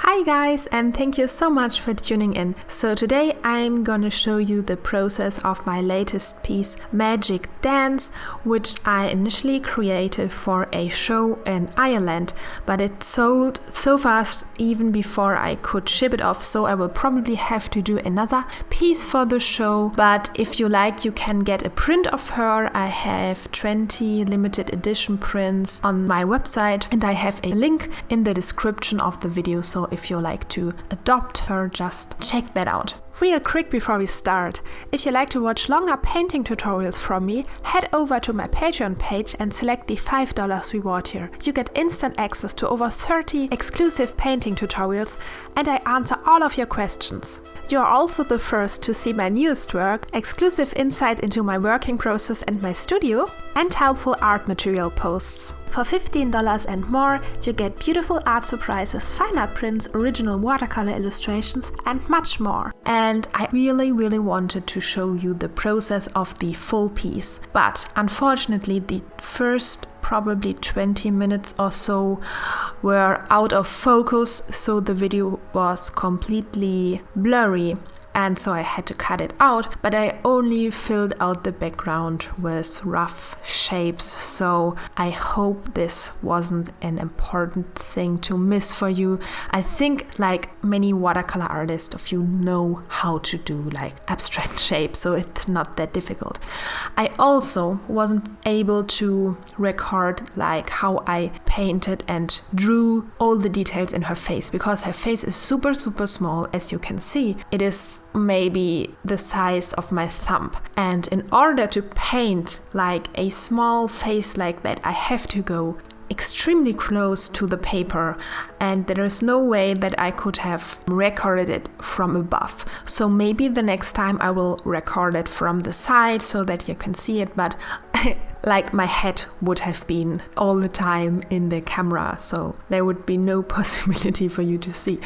Hi guys, and thank you so much for tuning in. So today I'm gonna show you the process of my latest piece, Magic Dance, which I initially created for a show in Ireland, but it sold so fast even before I could ship it off, so I will probably have to do another piece for the show. But if you like, you can get a print of her. I have 20 limited edition prints on my website, and I have a link in the description of the video, so if you like to adopt her, just check that out. Real quick before we start, if you like to watch longer painting tutorials from me, head over to my Patreon page and select the $5 reward tier. You get instant access to over 30 exclusive painting tutorials, and I answer all of your questions. You are also the first to see my newest work, exclusive insight into my working process and my studio, and helpful art material posts. For $15 and more, you get beautiful art surprises, fine art prints, original watercolor illustrations, and much more. And I really wanted to show you the process of the full piece. But unfortunately, the first probably 20 minutes or so were out of focus, so the video was completely blurry. And so I had to cut it out, but I only filled out the background with rough shapes, so I hope this wasn't an important thing to miss for you. I think like many watercolor artists of you know how to do like abstract shapes, so it's not that difficult. I also wasn't able to record like how I painted and drew all the details in her face, because her face is super small, as you can see. It is maybe the size of my thumb, and in order to paint like a small face like that, I have to go extremely close to the paper, and there is no way that I could have recorded it from above. So maybe the next time I will record it from the side so that you can see it, but like my head would have been all the time in the camera, so there would be no possibility for you to see.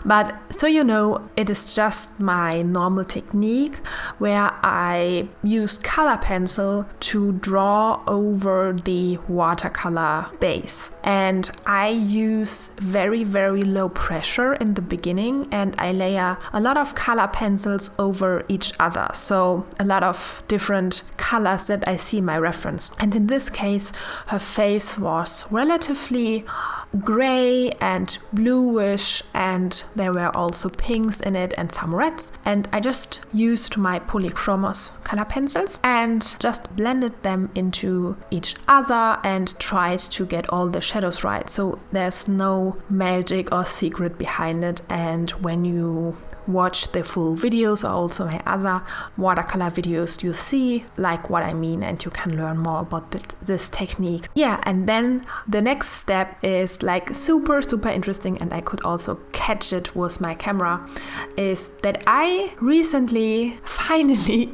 But so you know, it is just my normal technique where I use color pencil to draw over the watercolor base. And I use very low pressure in the beginning, and I layer a lot of color pencils over each other. So a lot of different colors that I see in my reference. And in this case, her face was relatively gray and bluish, and there were also pinks in it and some reds. And I just used my Polychromos color pencils and just blended them into each other and tried to get all the shadows right. So there's no magic or secret behind it. And when you watch the full videos or also my other watercolor videos, you see like what I mean, and you can learn more about this technique. Yeah, and then the next step is like super interesting, and I could also catch it with my camera, is that I recently finally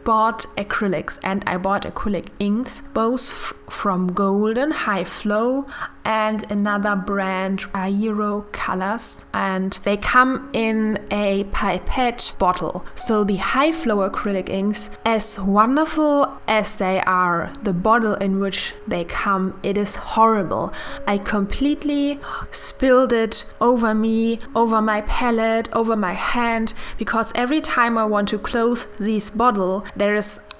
bought acrylics, and I bought acrylic inks, both from Golden, Highflow, and another brand, Aero colors, and they come in a pipette bottle. So the Highflow acrylic inks, as wonderful as they are, the bottle in which they come, it is horrible. I completely spilled it over me, over my palette, over my hand, because every time I want to close this bottle,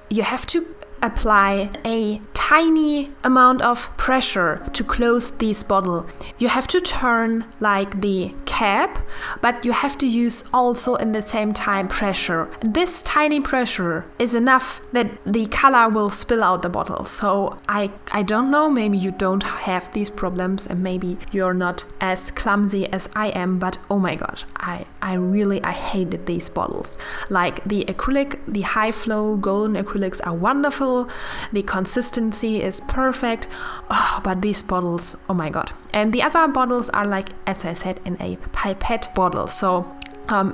you have to apply a tiny amount of pressure to close this bottle. You have to turn like the cap, but you have to use also in the same time pressure. This tiny pressure is enough that the color will spill out the bottle. So I don't know, maybe you don't have these problems and maybe you're not as clumsy as I am, but oh my gosh, I hated these bottles. Like the acrylic, the Highflow golden acrylics are wonderful. The consistency is perfect, but these bottles, oh my god. And the other bottles are like, as I said, in a pipette bottle, so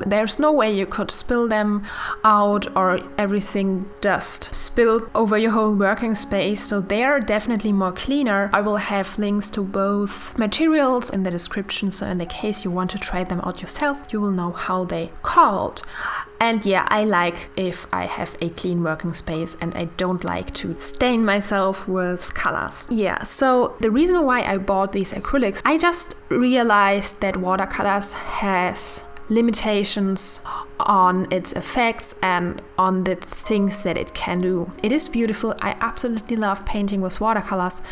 there's no way you could spill them out or everything just spilled over your whole working space, so they are definitely more cleaner. I will have links to both materials in the description, so in the case you want to try them out yourself, you will know how they called. And yeah, I like if I have a clean working space and I don't like to stain myself with colors. Yeah, so the reason why I bought these acrylics, I just realized that watercolors has limitations on its effects and on the things that it can do. It is beautiful. I absolutely love painting with watercolors,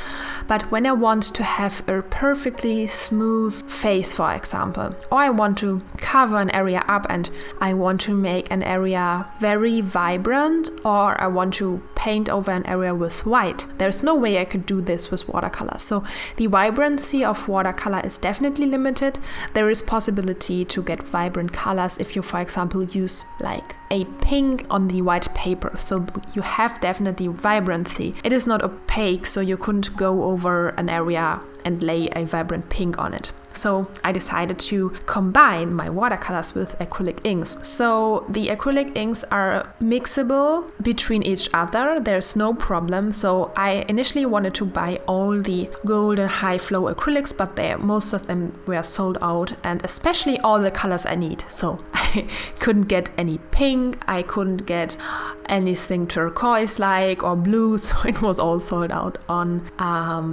but when I want to have a perfectly smooth face, for example, or I want to cover an area up and I want to make an area very vibrant, or I want to paint over an area with white, there's no way I could do this with watercolor. So the vibrancy of watercolor is definitely limited. There is possibility to get vibrant colors if you, for example, use like a pink on the white paper, so you have definitely vibrancy. It is not opaque, so you couldn't go over an area and lay a vibrant pink on it. So I decided to combine my watercolors with acrylic inks. So the acrylic inks are mixable between each other. There's no problem. So I initially wanted to buy all the gold and Highflow acrylics, but most of them were sold out, and especially all the colors I need. So I couldn't get any pink, I couldn't get anything turquoise-like or blue, so it was all sold out on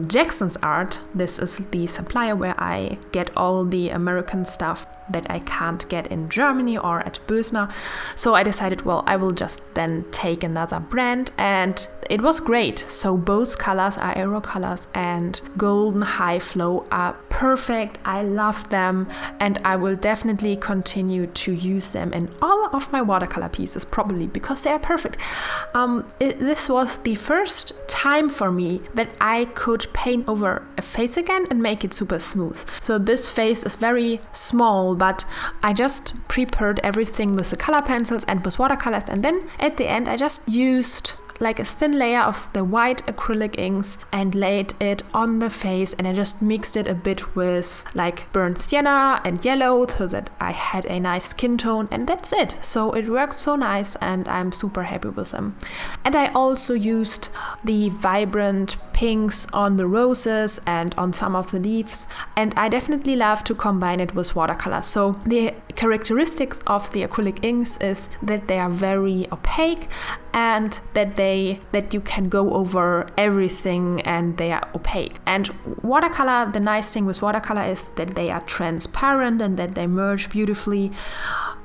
Jackson's Art. This is the supplier where I get all the American stuff that I can't get in Germany or at Boesner. So I decided, well, I will just then take another brand, and it was great. So both colors are Aero colors, and golden Highflow are perfect. I love them, and I will definitely continue to use them in all of my watercolor pieces, probably because they are perfect. This was the first time for me that I could paint over a face again and make it super smooth. So this face is very small, but I just prepared everything with the color pencils and with watercolors, and then at the end I just used like a thin layer of the white acrylic inks and laid it on the face, and I just mixed it a bit with like burnt sienna and yellow so that I had a nice skin tone, and that's it. So it worked so nice and I'm super happy with them. And I also used the vibrant pinks on the roses and on some of the leaves, and I definitely love to combine it with watercolor. So the characteristics of the acrylic inks is that they are very opaque and that you can go over everything and they are opaque. And watercolor, the nice thing with watercolor is that they are transparent and that they merge beautifully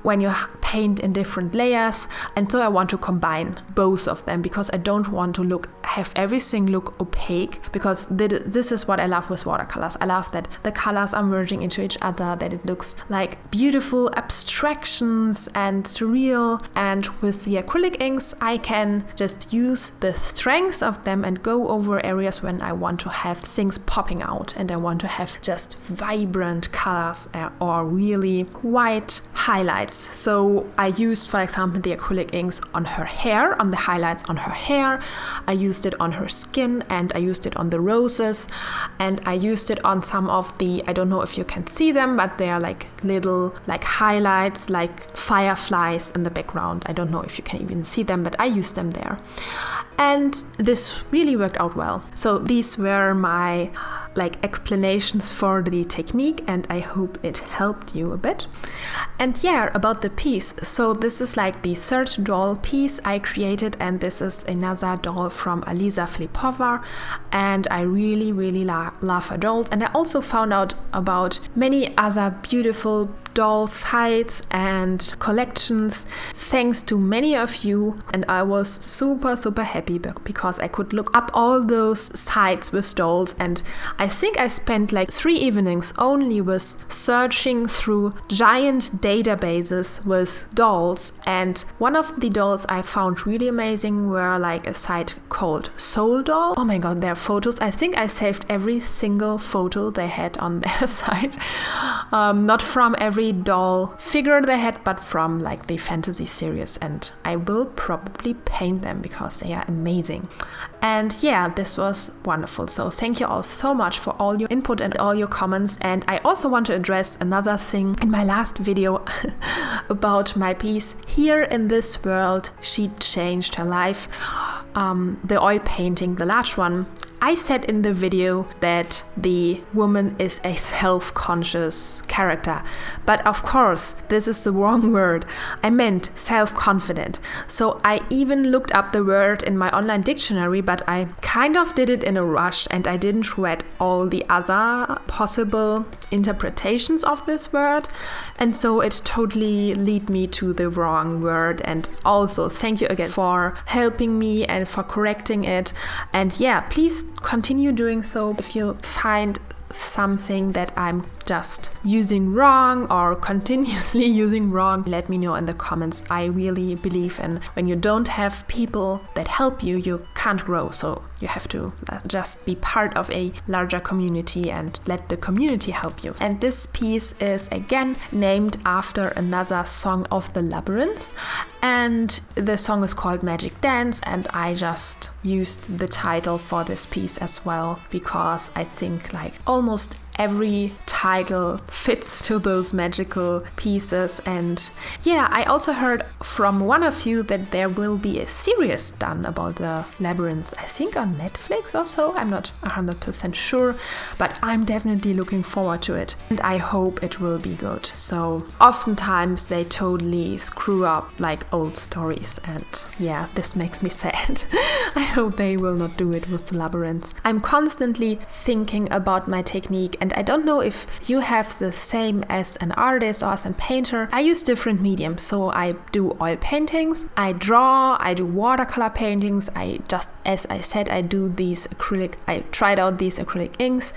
when you paint in different layers. And so I want to combine both of them because I don't want to have everything look opaque, because this is what I love with watercolors. I love that the colors are merging into each other, that it looks like beautiful abstractions and surreal. And with the acrylic inks, I can just use the strengths of them and go over areas when I want to have things popping out and I want to have just vibrant colors or really white highlights. So I used, for example, the acrylic inks on her hair, on the highlights on her hair. I used it on her skin, and I used it on the roses, and I used it on some of the, I don't know if you can see them, but they are like little like highlights, like fireflies in the background. I don't know if you can even see them, but I used them there. And this really worked out well. So these were my like explanations for the technique, and I hope it helped you a bit. And yeah, about the piece, so this is like the third doll piece I created, and this is another doll from Alisa Filippova, and I really love her dolls. And I also found out about many other beautiful doll sites and collections thanks to many of you, and I was super happy because I could look up all those sites with dolls, and I think I spent like 3 evenings only with searching through giant databases with dolls. And one of the dolls I found really amazing were like a site called Soul Doll. Oh my god, their photos, I think I saved every single photo they had on their site. Not from every doll figure they had, but from like the fantasy series, and I will probably paint them because they are amazing. And yeah, this was wonderful. So thank you all so much for all your input and all your comments. And I also want to address another thing in my last video about my piece Here in This World She Changed Her Life. The oil painting, the large one, I said in the video that the woman is a self-conscious character, but of course this is the wrong word. I meant self-confident. So I even looked up the word in my online dictionary, but I kind of did it in a rush and I didn't read all the other possible interpretations of this word, and so it totally led me to the wrong word. And also thank you again for helping me and for correcting it. And yeah, please continue doing so if you find something that I'm just using wrong or continuously using wrong. Let me know in the comments. I really believe in when you don't have people that help you, you can't grow. So you have to just be part of a larger community and let the community help you. And this piece is again named after another song of the Labyrinth, and the song is called Magic Dance, and I just used the title for this piece as well because I think like almost every title fits to those magical pieces. And yeah, I also heard from one of you that there will be a series done about the Labyrinth, I think on Netflix or so. I'm not 100% sure, but I'm definitely looking forward to it and I hope it will be good. So oftentimes they totally screw up like old stories, and yeah, this makes me sad. I hope they will not do it with the Labyrinth. I'm constantly thinking about my technique, and I don't know if you have the same as an artist or as a painter. I use different mediums, so I do oil paintings, I draw, I do watercolor paintings, as I said, I do these acrylic, I tried out these acrylic inks,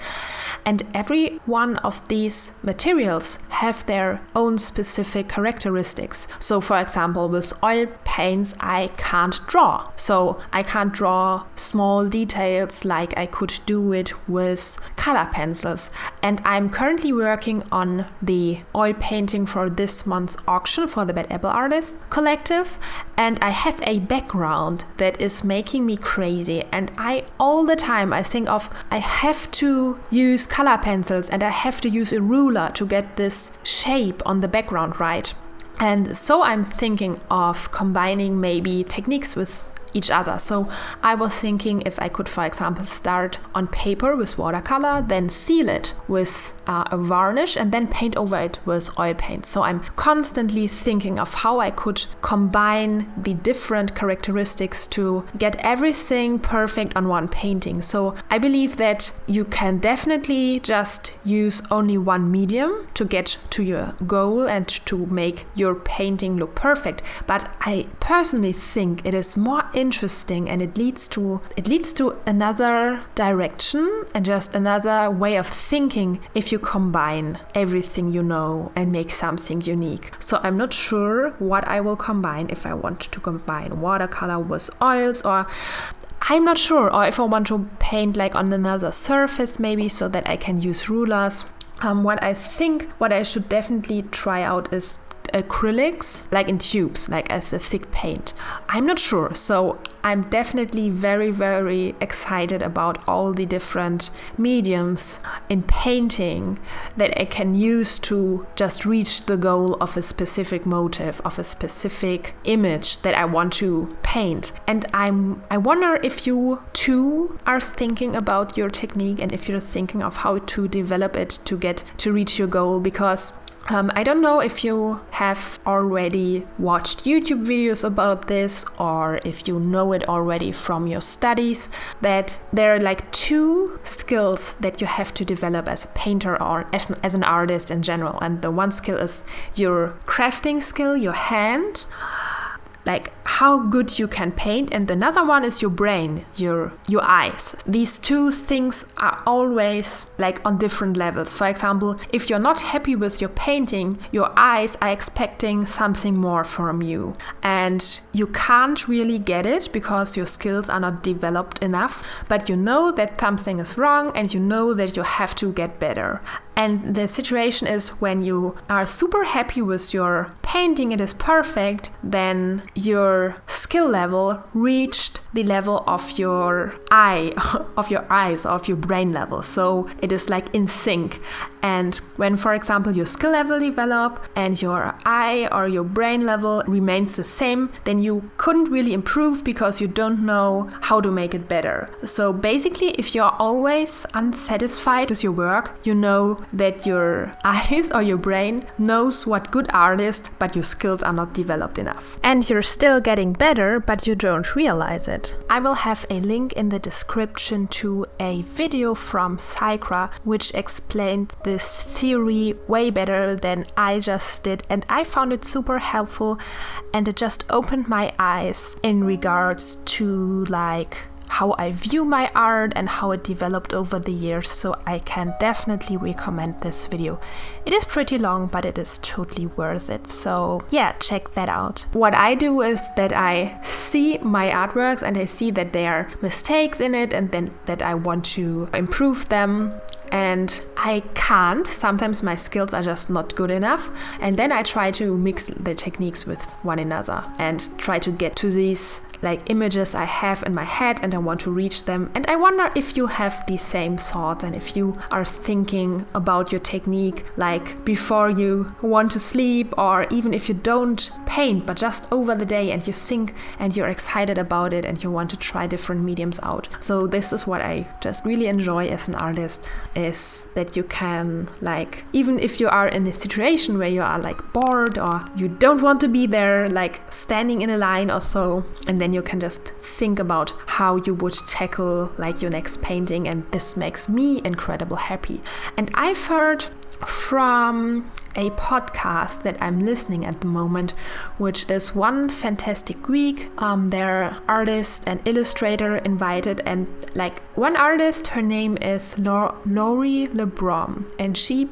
and every one of these materials have their own specific characteristics. So for example, with oil paints, I can't draw. So I can't draw small details like I could do it with color pencils. And I'm currently working on the oil painting for this month's auction for the Bad Apple Artists Collective. And I have a background that is making me crazy. And all the time I think of, I have to use color pencils and I have to use a ruler to get this shape on the background right. And so I'm thinking of combining maybe techniques with each other. So I was thinking if I could, for example, start on paper with watercolor, then seal it with a varnish and then paint over it with oil paint. So I'm constantly thinking of how I could combine the different characteristics to get everything perfect on one painting. So I believe that you can definitely just use only one medium to get to your goal and to make your painting look perfect. But I personally think it is more interesting and it leads to another direction and just another way of thinking if you combine everything you know and make something unique. So I'm not sure what I will combine, if I want to combine watercolor with oils, or I'm not sure, or if I want to paint like on another surface maybe so that I can use rulers. What I should definitely try out is acrylics, like in tubes, like as a thick paint. I'm not sure, so I'm definitely very, very excited about all the different mediums in painting that I can use to just reach the goal of a specific motive, of a specific image that I want to paint. And I wonder if you too are thinking about your technique and if you're thinking of how to develop it to reach your goal, because I don't know if you have already watched YouTube videos about this or if you know it already from your studies, that there are like two skills that you have to develop as a painter or as an artist in general. And the one skill is your crafting skill, your hand, like how good you can paint, and another one is your brain, your eyes. These two things are always like on different levels. For example, if you're not happy with your painting, your eyes are expecting something more from you, and you can't really get it because your skills are not developed enough, but you know that something is wrong and you know that you have to get better. And the situation is when you are super happy with your painting, it is perfect, then your your skill level reached the level of your eye, of your eyes, of your brain level. So it is like in sync. And when, for example, your skill level develop and your eye or your brain level remains the same, then you couldn't really improve because you don't know how to make it better. So basically, if you're always unsatisfied with your work, you know that your eyes or your brain knows what good art is, but your skills are not developed enough. And you're still getting better, but you don't realize it. I will have a link in the description to a video from Sycra, which explained this theory way better than I just did, and I found it super helpful, and it just opened my eyes in regards to like how I view my art and how it developed over the years. So I can definitely recommend this video. It is pretty long, but it is totally worth it. So yeah, check that out. What I do is that I see my artworks and I see that there are mistakes in it and then that I want to improve them. And I can't. Sometimes my skills are just not good enough. And then I try to mix the techniques with one another and try to get to these like images I have in my head and I want to reach them. And I wonder if you have the same thoughts and if you are thinking about your technique like before you want to sleep, or even if you don't paint but just over the day and you think and you're excited about it and you want to try different mediums out. So this is what I just really enjoy as an artist, is that you can like, even if you are in a situation where you are like bored or you don't want to be there, like standing in a line or so, and then you can just think about how you would tackle like your next painting, and this makes me incredibly happy. And I've heard from a podcast that I'm listening at the moment, which is One Fantastic Greek. Their artist and illustrator invited, and like one artist, her name is Laurie LeBron, and she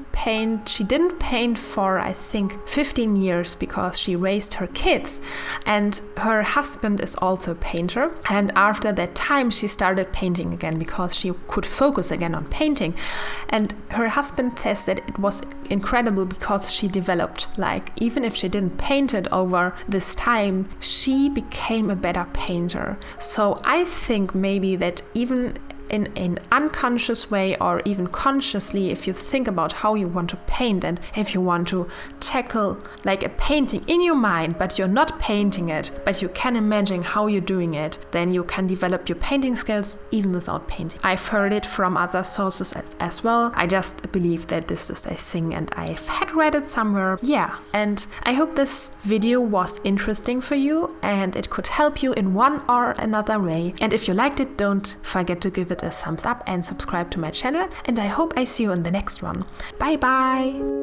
didn't paint for I think 15 years because she raised her kids, and her husband is also a painter, and after that time she started painting again because she could focus again on painting. And her husband says that it was incredible because she developed, like even if she didn't paint it over this time, she became a better painter. So I think maybe that even in an unconscious way or even consciously, if you think about how you want to paint and if you want to tackle like a painting in your mind, but you're not painting it, but you can imagine how you're doing it, then you can develop your painting skills even without painting. I've heard it from other sources as well. I just believe that this is a thing and I've had read it somewhere. Yeah, and I hope this video was interesting for you and it could help you in one or another way. And if you liked it, don't forget to give it a thumbs up and subscribe to my channel, and I hope I see you in the next one. Bye bye!